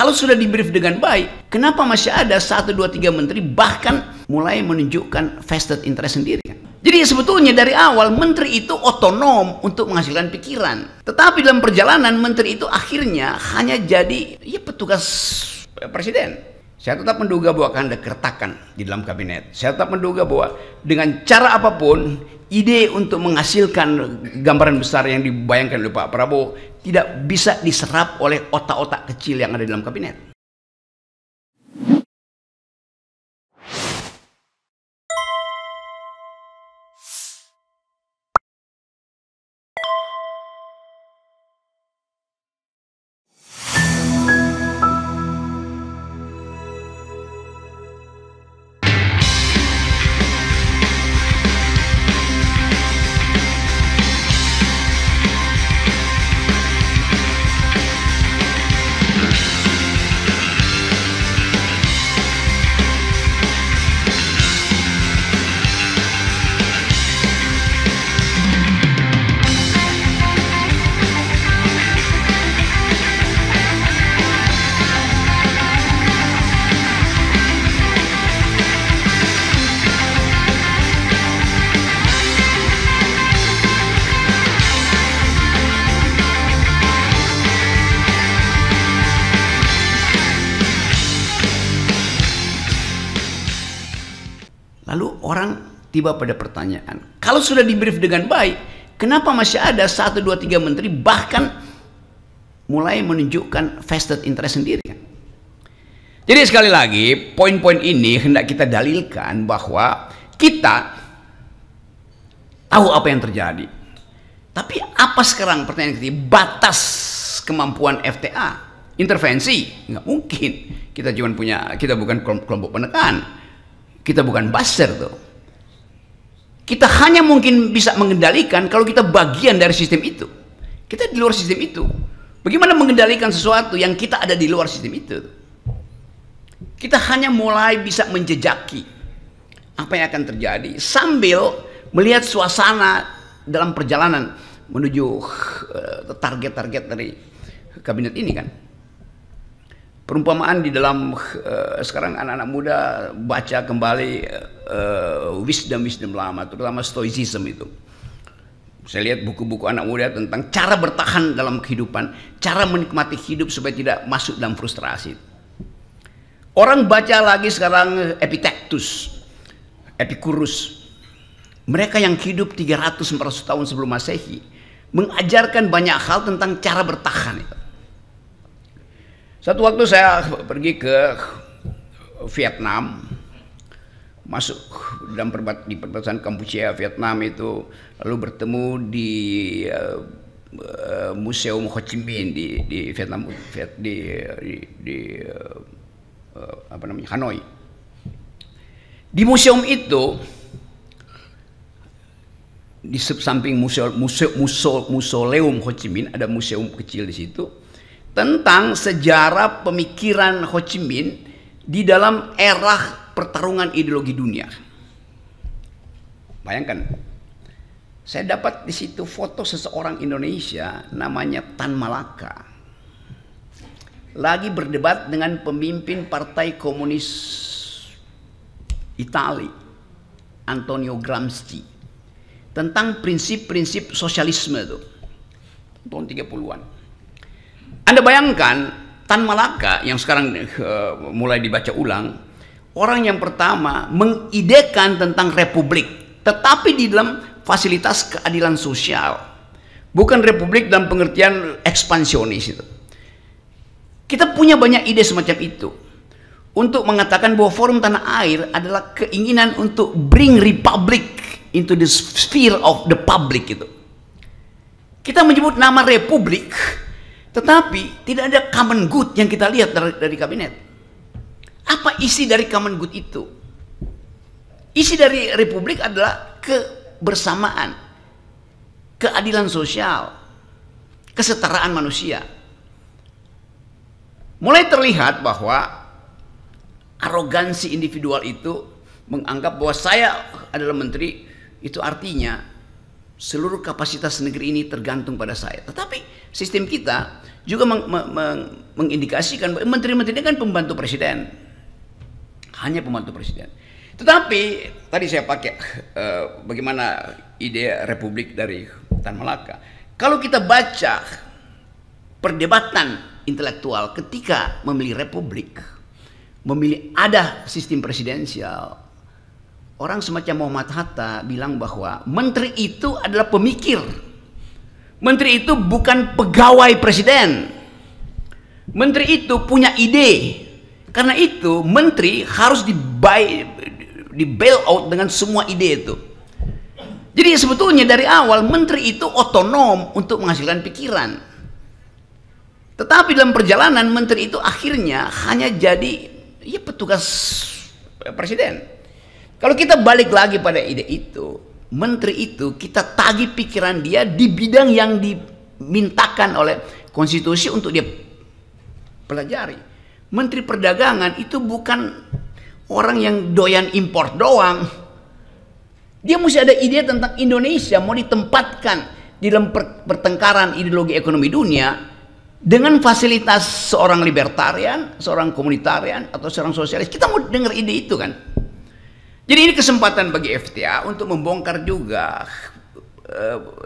Kalau sudah di-brief dengan baik, kenapa masih ada 1, 2, 3 menteri bahkan mulai menunjukkan vested interest sendiri? Jadi sebetulnya dari awal menteri itu otonom untuk menghasilkan pikiran. Tetapi dalam perjalanan menteri itu akhirnya hanya jadi petugas presiden. Saya tetap menduga bahwa akan ada keretakan di dalam kabinet. Saya tetap menduga bahwa dengan cara apapun, ide untuk menghasilkan gambaran besar yang dibayangkan oleh Pak Prabowo tidak bisa diserap oleh otak-otak kecil yang ada di dalam kabinet. Lalu orang tiba pada pertanyaan, kalau sudah di-brief dengan baik, kenapa masih ada 1, 2, 3 menteri bahkan mulai menunjukkan vested interest sendiri? Jadi sekali lagi, poin-poin ini hendak kita dalilkan bahwa kita tahu apa yang terjadi. Tapi apa sekarang pertanyaan ketiga, batas kemampuan FTA? Intervensi? Nggak mungkin. Kita bukan kelompok penekan. Kita bukan buzzer tuh. Kita hanya mungkin bisa mengendalikan kalau kita bagian dari sistem itu. Kita di luar sistem itu. Bagaimana mengendalikan sesuatu yang kita ada di luar sistem itu? Kita hanya mulai bisa menjejaki apa yang akan terjadi sambil melihat suasana dalam perjalanan menuju target-target dari kabinet ini kan. Perumpamaan di dalam sekarang anak-anak muda baca kembali wisdom lama, terutama stoicism itu. Saya lihat buku-buku anak muda tentang cara bertahan dalam kehidupan, cara menikmati hidup supaya tidak masuk dalam frustrasi. Orang baca lagi sekarang Epictetus, Epicurus. Mereka yang hidup 300-400 tahun sebelum Masehi mengajarkan banyak hal tentang cara bertahan itu. Satu waktu saya pergi ke Vietnam, masuk dalam perbatasan Kampuchea Vietnam itu, lalu bertemu di Museum Ho Chi Minh di Vietnam, Hanoi. Di museum itu, di samping museum Ho Chi Minh ada museum kecil di situ tentang sejarah pemikiran Ho Chi Minh di dalam era pertarungan ideologi dunia. Bayangkan, saya dapat di situ foto seseorang Indonesia namanya Tan Malaka lagi berdebat dengan pemimpin Partai Komunis Italia Antonio Gramsci tentang prinsip-prinsip sosialisme itu tahun 30-an. Anda bayangkan Tan Malaka yang sekarang mulai dibaca ulang, orang yang pertama mengidekan tentang republik, tetapi di dalam fasilitas keadilan sosial, bukan republik dalam pengertian ekspansionis itu. Kita punya banyak ide semacam itu untuk mengatakan bahwa Forum Tanah Air adalah keinginan untuk bring republic into the sphere of the public itu. Kita menyebut nama republik, tetapi tidak ada common good yang kita lihat dari kabinet. Apa isi dari common good itu? Isi dari republik adalah kebersamaan, keadilan sosial, kesetaraan manusia. Mulai terlihat bahwa arogansi individual itu menganggap bahwa saya adalah menteri, itu artinya seluruh kapasitas negeri ini tergantung pada saya. Tetapi sistem kita juga mengindikasikan bahwa menteri-menteri ini kan pembantu presiden, hanya pembantu presiden. Tetapi tadi saya pakai bagaimana ide republik dari Tan Malaka. Kalau kita baca perdebatan intelektual ketika memilih republik, memilih ada sistem presidensial, orang semacam Muhammad Hatta bilang bahwa menteri itu adalah pemikir. Menteri itu bukan pegawai presiden. Menteri itu punya ide. Karena itu menteri harus di bail out dengan semua ide itu. Jadi sebetulnya dari awal menteri itu otonom untuk menghasilkan pikiran. Tetapi dalam perjalanan menteri itu akhirnya hanya jadi ya petugas presiden. Kalau kita balik lagi pada ide itu, menteri itu kita tagih pikiran dia di bidang yang dimintakan oleh konstitusi untuk dia pelajari. Menteri perdagangan itu bukan orang yang doyan import doang. Dia mesti ada ide tentang Indonesia mau ditempatkan di dalam pertengkaran ideologi ekonomi dunia dengan fasilitas seorang libertarian, seorang komunitarian, atau seorang sosialis. Kita mau dengar ide itu kan. Jadi ini kesempatan bagi FTA untuk membongkar juga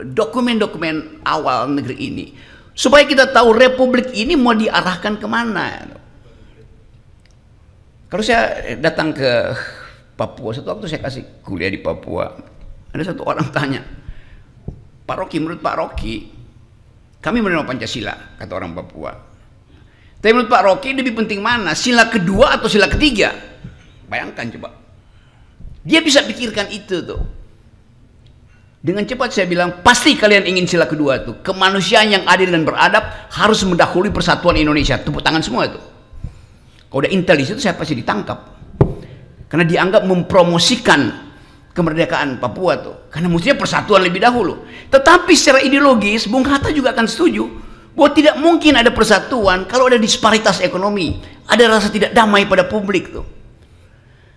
dokumen-dokumen awal negeri ini. Supaya kita tahu republik ini mau diarahkan kemana. Kalau saya datang ke Papua, satu waktu saya kasih kuliah di Papua. Ada satu orang tanya, Pak Rocky, menurut Pak Rocky, kami menerima Pancasila, kata orang Papua. Tapi menurut Pak Rocky lebih penting mana, sila kedua atau sila ketiga? Bayangkan coba. Dia bisa pikirkan itu tuh. Dengan cepat saya bilang, pasti kalian ingin sila kedua tuh. Kemanusiaan yang adil dan beradab harus mendahului persatuan Indonesia. Tepuk tangan semua tuh. Kalau udah intel di situ saya pasti ditangkap. Karena dianggap mempromosikan kemerdekaan Papua tuh. Karena mestinya persatuan lebih dahulu. Tetapi secara ideologis, Bung Hatta juga akan setuju bahwa tidak mungkin ada persatuan kalau ada disparitas ekonomi. Ada rasa tidak damai pada publik tuh.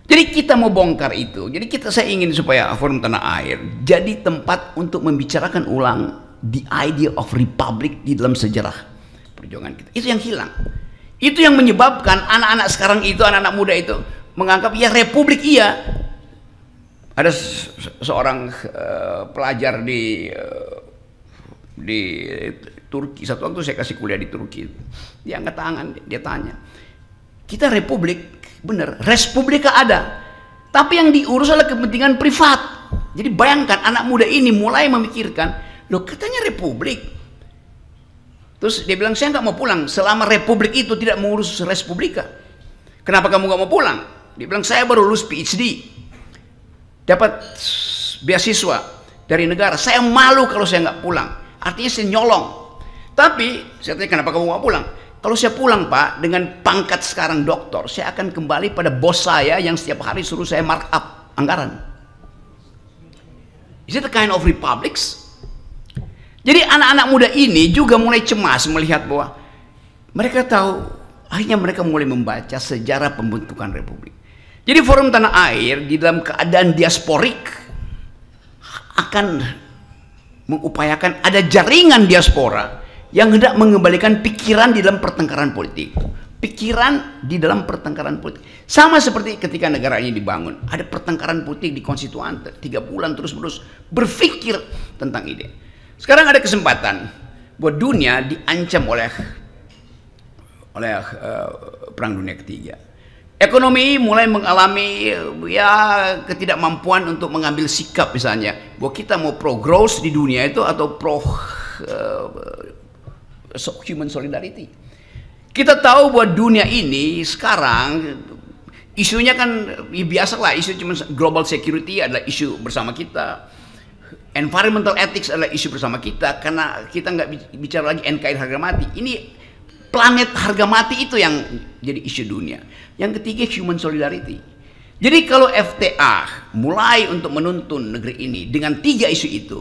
Jadi kita mau bongkar itu. Jadi saya ingin supaya Forum Tanah Air jadi tempat untuk membicarakan ulang the idea of republic di dalam sejarah perjuangan kita. Itu yang hilang. Itu yang menyebabkan anak-anak sekarang itu, anak-anak muda itu menganggap ya republik iya. Ada seorang pelajar di Turki. Satu waktu saya kasih kuliah di Turki. Dia angkat tangan, dia tanya, kita republik, benar, respublika ada, tapi yang diurus adalah kepentingan privat. Jadi bayangkan anak muda ini mulai memikirkan, loh katanya republik. Terus dia bilang, saya nggak mau pulang selama republik itu tidak mengurus respublika. Kenapa kamu nggak mau pulang? Dia bilang, saya baru lulus PhD, dapat beasiswa dari negara. Saya malu kalau saya nggak pulang. Artinya saya nyolong. Tapi saya tanya, kenapa kamu nggak pulang? Kalau saya pulang Pak, dengan pangkat sekarang doktor, saya akan kembali pada bos saya yang setiap hari suruh saya markup anggaran. Is it a kind of republics? Jadi anak-anak muda ini juga mulai cemas melihat bahwa mereka tahu, akhirnya mereka mulai membaca sejarah pembentukan republik. Jadi Forum Tanah Air di dalam keadaan diasporik akan mengupayakan ada jaringan diaspora yang hendak mengembalikan pikiran di dalam pertengkaran politik. Pikiran di dalam pertengkaran politik. Sama seperti ketika negara ini dibangun. Ada pertengkaran politik di konstituante. 3 bulan terus-menerus berpikir tentang ide. Sekarang ada kesempatan buat dunia diancam oleh Perang Dunia Ketiga. Ekonomi mulai mengalami ya ketidakmampuan untuk mengambil sikap misalnya. Bahwa kita mau pro growth di dunia itu atau pro human solidarity. Kita tahu bahwa dunia ini sekarang isunya kan ya biasalah, isu cuma global security adalah isu bersama kita, environmental ethics adalah isu bersama kita, karena kita nggak bicara lagi NKRI harga mati. Ini planet harga mati itu yang jadi isu dunia. Yang ketiga human solidarity. Jadi kalau FTA mulai untuk menuntun negeri ini dengan 3 isu itu,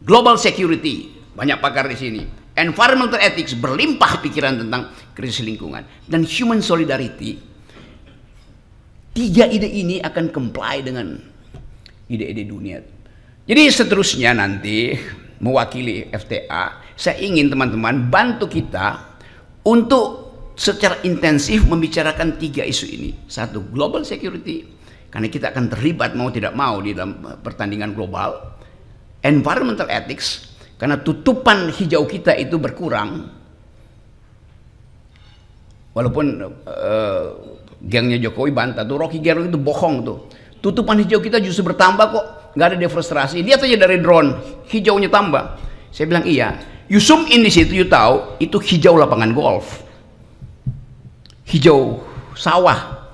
global security, banyak pakar di sini, environmental ethics, berlimpah pikiran tentang krisis lingkungan, dan human solidarity, 3 ide ini akan comply dengan ide-ide dunia. Jadi seterusnya nanti mewakili FTA, saya ingin teman-teman bantu kita untuk secara intensif membicarakan 3 isu ini. Satu, global security, karena kita akan terlibat mau tidak mau di dalam pertandingan global. Environmental ethics, karena tutupan hijau kita itu berkurang. Walaupun gengnya Jokowi bantah tuh, Rocky Gerung itu bohong tuh. Tutupan hijau kita justru bertambah kok, nggak ada deforestasi. Lihat aja dari drone, hijaunya tambah. Saya bilang iya. You zoom in di situ, you tahu itu hijau lapangan golf, hijau sawah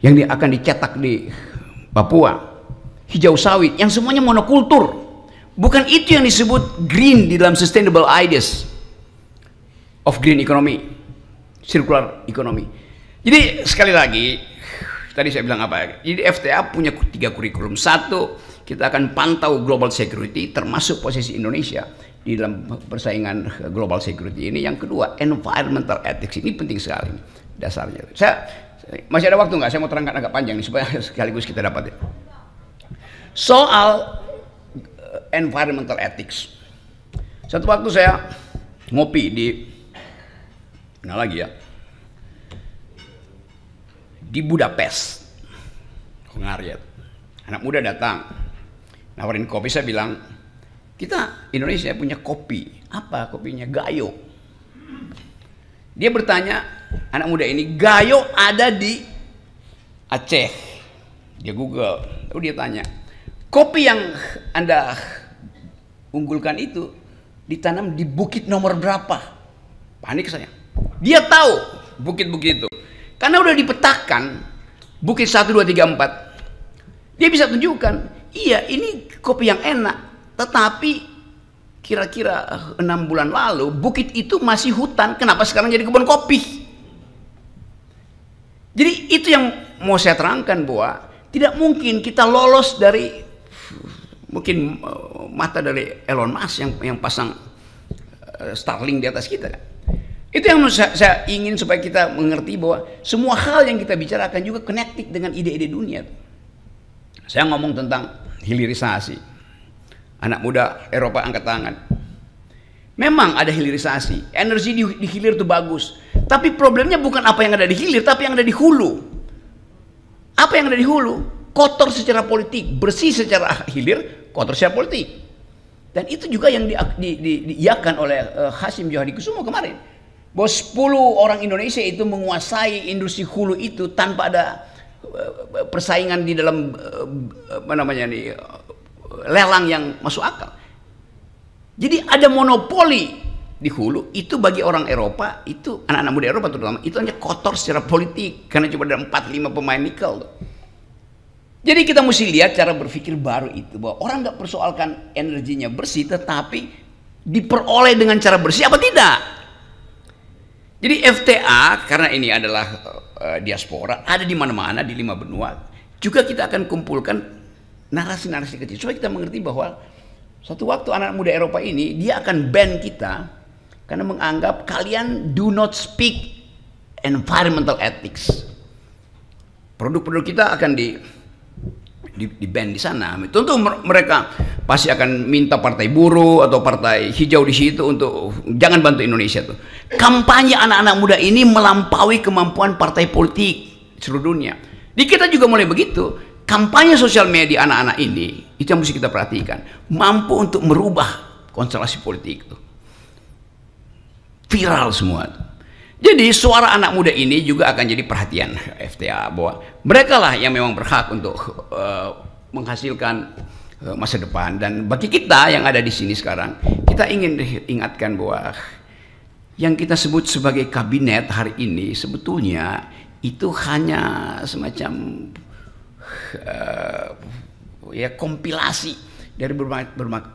yang akan dicetak di Papua, hijau sawit yang semuanya monokultur. Bukan itu yang disebut green di dalam sustainable ideas of green economy, circular economy. Jadi sekali lagi, tadi saya bilang apa? Jadi FTA punya 3 kurikulum. Satu, kita akan pantau global security, termasuk posisi Indonesia di dalam persaingan global security ini. Yang kedua, environmental ethics ini penting sekali dasarnya. Saya masih ada waktu nggak? Saya mau terangkan agak panjang nih supaya sekaligus kita dapat ya. Soal environmental ethics. Satu waktu saya ngopi di mana lagi ya? Di Budapest, Hungaria. Anak muda datang, nawarin kopi. Saya bilang, kita Indonesia punya kopi. Apa kopinya? Gayo. Dia bertanya, anak muda ini, Gayo ada di Aceh. Dia Google, lalu dia tanya, kopi yang Anda unggulkan itu ditanam di bukit nomor berapa? Panik saya. Dia tahu bukit-bukit itu. Karena udah dipetakan bukit 1, 2, 3, 4. Dia bisa tunjukkan, iya ini kopi yang enak, tetapi kira-kira 6 bulan lalu bukit itu masih hutan, kenapa sekarang jadi kebun kopi? Jadi itu yang mau saya terangkan, bahwa tidak mungkin kita lolos dari mungkin mata dari Elon Musk yang pasang Starlink di atas kita. Itu yang saya ingin supaya kita mengerti, bahwa semua hal yang kita bicarakan juga connected dengan ide-ide dunia. Saya ngomong tentang hilirisasi. Anak muda Eropa angkat tangan. Memang ada hilirisasi, energi di hilir itu bagus. Tapi problemnya bukan apa yang ada di hilir, tapi yang ada di hulu. Apa yang ada di hulu? Kotor secara politik, bersih secara hilir, kotor secara politik. Dan itu juga yang diiyakan oleh Hasyim Johari Kusumo kemarin. Bahwa 10 orang Indonesia itu menguasai industri hulu itu tanpa ada persaingan di dalam lelang yang masuk akal. Jadi ada monopoli di hulu itu bagi orang Eropa, itu anak-anak muda Eropa terutama, itu hanya kotor secara politik karena cuma ada 4-5 pemain nikel. Jadi kita mesti lihat cara berpikir baru itu, bahwa orang nggak persoalkan energinya bersih, tetapi diperoleh dengan cara bersih apa tidak. Jadi FTA karena ini adalah diaspora, ada di mana-mana di 5 benua. Juga kita akan kumpulkan narasi-narasi kecil supaya kita mengerti bahwa suatu waktu anak muda Eropa ini dia akan ban kita karena menganggap kalian do not speak environmental ethics. Produk-produk kita akan di ban di sana. Tentu mereka pasti akan minta partai buruh atau partai hijau di situ untuk jangan bantu Indonesia tuh. Kampanye anak-anak muda ini melampaui kemampuan partai politik seluruh dunia. Di kita juga mulai begitu. Kampanye sosial media anak-anak ini itu yang mesti kita perhatikan. Mampu untuk merubah konstelasi politik itu. Viral semua. Jadi suara anak muda ini juga akan jadi perhatian FTA, bahwa mereka lah yang memang berhak untuk menghasilkan masa depan. Dan bagi kita yang ada di sini sekarang, kita ingin ingatkan bahwa yang kita sebut sebagai kabinet hari ini sebetulnya itu hanya semacam ya kompilasi dari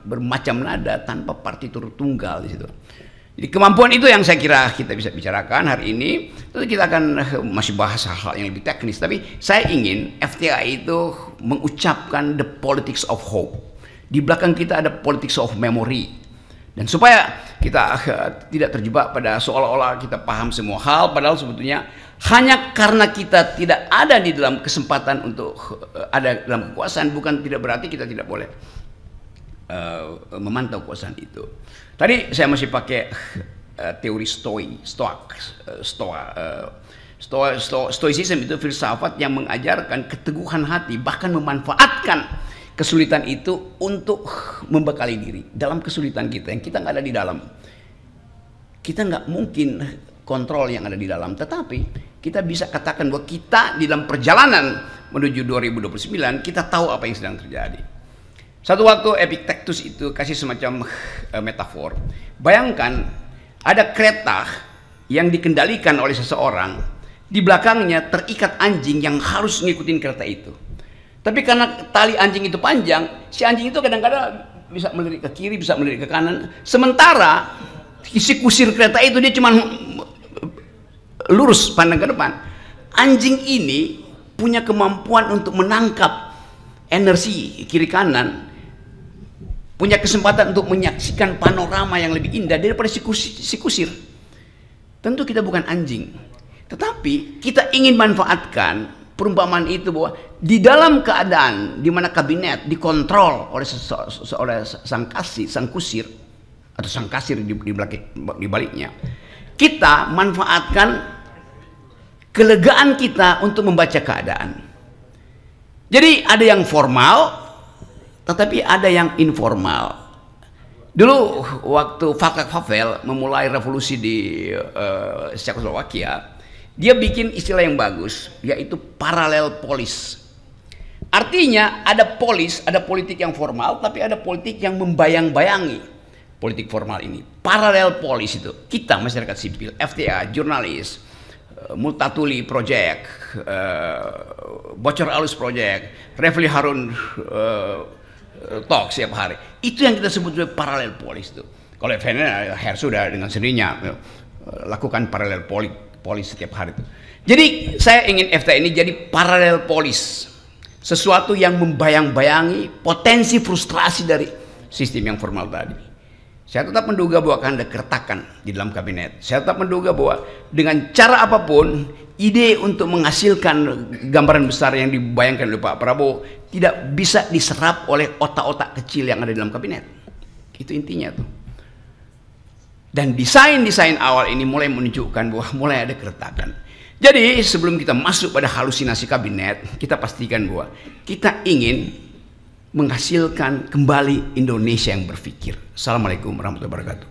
bermacam nada tanpa partitur tunggal di situ. Jadi kemampuan itu yang saya kira kita bisa bicarakan hari ini. Tentu kita akan masih bahas hal-hal yang lebih teknis, tapi saya ingin FTA itu mengucapkan the politics of hope. Di belakang kita ada politics of memory. Dan supaya kita tidak terjebak pada seolah-olah kita paham semua hal, padahal sebetulnya hanya karena kita tidak ada di dalam kesempatan untuk ada dalam kekuasaan, bukan tidak berarti kita tidak boleh memantau kekuasaan itu. Tadi saya masih pakai teori Stoicism itu filsafat yang mengajarkan keteguhan hati, bahkan memanfaatkan kesulitan itu untuk membekali diri dalam kesulitan kita yang kita nggak ada di dalam. Kita nggak mungkin kontrol yang ada di dalam, tetapi kita bisa katakan bahwa kita di dalam perjalanan menuju 2029 kita tahu apa yang sedang terjadi. Satu waktu Epictetus itu kasih semacam metafor. Bayangkan ada kereta yang dikendalikan oleh seseorang, di belakangnya terikat anjing yang harus ngikutin kereta itu. Tapi karena tali anjing itu panjang, si anjing itu kadang-kadang bisa melirik ke kiri, bisa melirik ke kanan. Sementara si kusir kereta itu dia cuma lurus pandang ke depan. Anjing ini punya kemampuan untuk menangkap energi kiri kanan, punya kesempatan untuk menyaksikan panorama yang lebih indah daripada si kusir. Tentu kita bukan anjing, tetapi kita ingin manfaatkan perumpamaan itu bahwa di dalam keadaan di mana kabinet dikontrol oleh sang kusir atau sang kasir di baliknya, kita manfaatkan kelegaan kita untuk membaca keadaan. Jadi ada yang formal, tetapi ada yang informal. Dulu waktu Václav Havel memulai revolusi di Czechoslovakia, dia bikin istilah yang bagus, yaitu paralel polis. Artinya ada polis, ada politik yang formal, tapi ada politik yang membayang-bayangi politik formal ini. Paralel polis itu kita masyarakat sipil, FTA, jurnalis, Multatuli Project, Bocor Alus Project, Refli Harun talk setiap hari. Itu yang kita sebut sebagai paralel polis itu. Kalau Her sudah dengan sendirinya lakukan paralel polis setiap hari itu. Jadi saya ingin FTA ini jadi paralel polis, sesuatu yang membayang-bayangi potensi frustrasi dari sistem yang formal tadi. Saya tetap menduga bahwa akan ada keretakan di dalam kabinet. Saya tetap menduga bahwa dengan cara apapun, ide untuk menghasilkan gambaran besar yang dibayangkan oleh Pak Prabowo tidak bisa diserap oleh otak-otak kecil yang ada di dalam kabinet. Itu intinya tuh. Dan desain-desain awal ini mulai menunjukkan bahwa mulai ada keretakan. Jadi sebelum kita masuk pada halusinasi kabinet, kita pastikan bahwa kita ingin menghasilkan kembali Indonesia yang berpikir. Assalamualaikum warahmatullahi wabarakatuh.